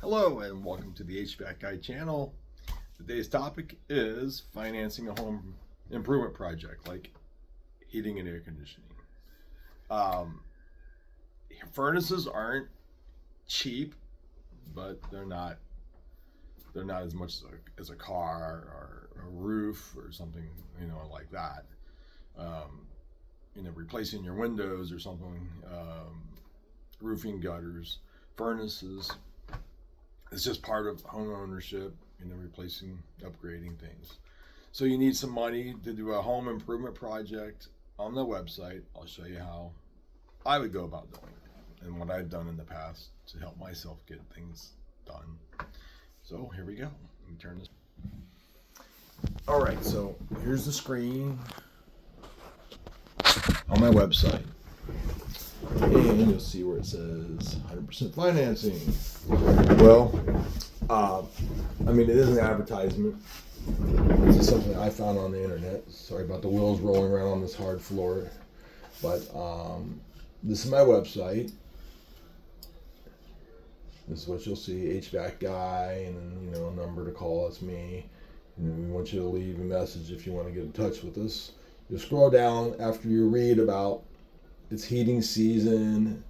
Hello and welcome to the HVAC Guy channel. Today's topic is financing a home improvement project like heating and air conditioning. Furnaces aren't cheap, but they're not as much as a car or a roof or something, like that. Replacing your windows or something, roofing, gutters, furnaces. It's just part of home ownership, replacing, upgrading things. So you need some money to do a home improvement project. On the website, I'll show you how I would go about doing it and what I've done in the past to help myself get things done. So here we go. Let me turn this. All right, so here's the screen on my website. And you'll see where it says 100% financing. Well, it is an advertisement. This is something I found on the internet. Sorry about the wheels rolling around on this hard floor. But this is my website. This is what you'll see, HVAC Guy, and then, a number to call. It's me. And we want you to leave a message if you want to get in touch with us. You'll scroll down after you read about it's heating season,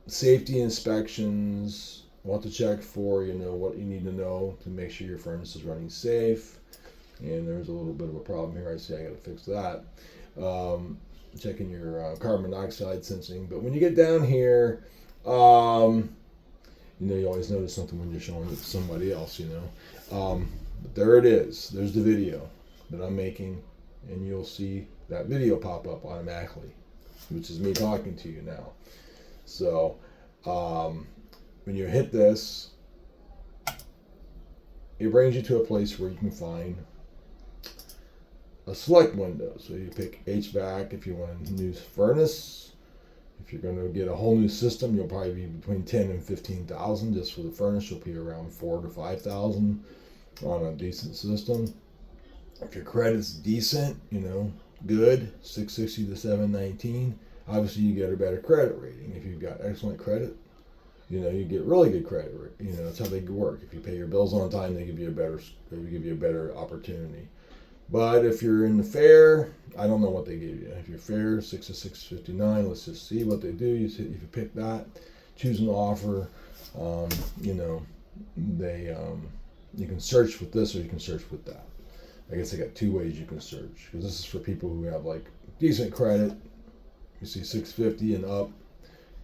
safety inspections, what to check for, what you need to know to make sure your furnace is running safe. And there's a little bit of a problem here. I see I got to fix that. Checking your carbon monoxide sensing. But when you get down here, you always notice something when you're showing it to somebody else, But there it is. There's the video that I'm making, and you'll see that video pop up automatically, which is me talking to you now. So when you hit this, it brings you to a place where you can find a select window. So you pick HVAC if you want a new furnace. If you're going to get a whole new system, you'll probably be between 10 and 15,000. Just for the furnace, you'll be around 4 to 5,000 on a decent system. If your credit's decent, good, 660 to 719, obviously you get a better credit rating. If you've got excellent credit, you get really good credit rating. That's how they work. If you pay your bills on time, they give you a better opportunity. But if you're in the fair, I don't know what they give you. If you're fair, 6 to 659, let's just see what they do. If you pick that, choose an offer, you can search with this or you can search with that. I guess I got two ways you can search, because this is for people who have decent credit. You see 650 and up,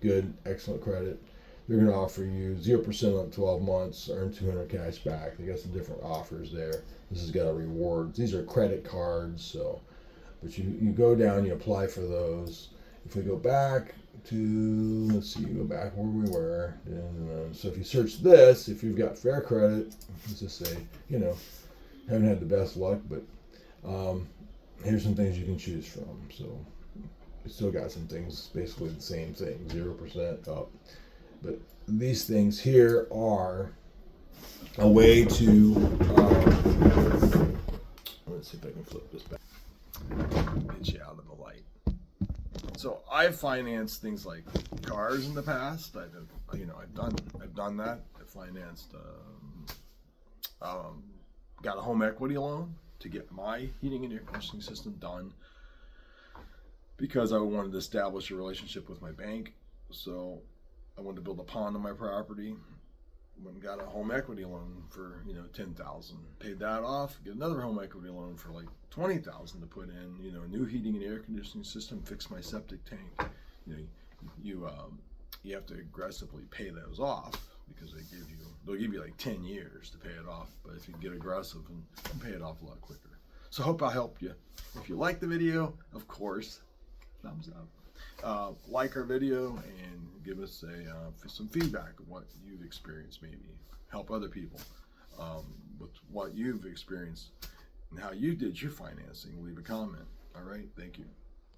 good, excellent credit. They're going to offer you 0% on 12 months, earn 200 cash back. They got some different offers there. This has got rewards. These are credit cards, but you go down, you apply for those. If we go back to, go back where we were. So if you search this, if you've got fair credit, let's just say, haven't had the best luck, but here's some things you can choose from. So you still got some things, basically the same thing, 0% up. But these things here are a way to, let's see if I can flip this back, get you out of the light. So I've financed things like cars in the past. I've done that. I financed, got a home equity loan to get my heating and air conditioning system done because I wanted to establish a relationship with my bank. So I wanted to build a pond on my property. Went and got a home equity loan for $10,000. Paid that off. Get another home equity loan for $20,000 to put in a new heating and air conditioning system. Fix my septic tank. You have to aggressively pay those off because they'll give you 10 years to pay it off. But if you get aggressive and pay it off a lot quicker. So I hope I helped you. If you like the video, of course, thumbs up. Like our video and give us some feedback of what you've experienced. Maybe help other people with what you've experienced and how you did your financing. Leave a comment. All right, thank you.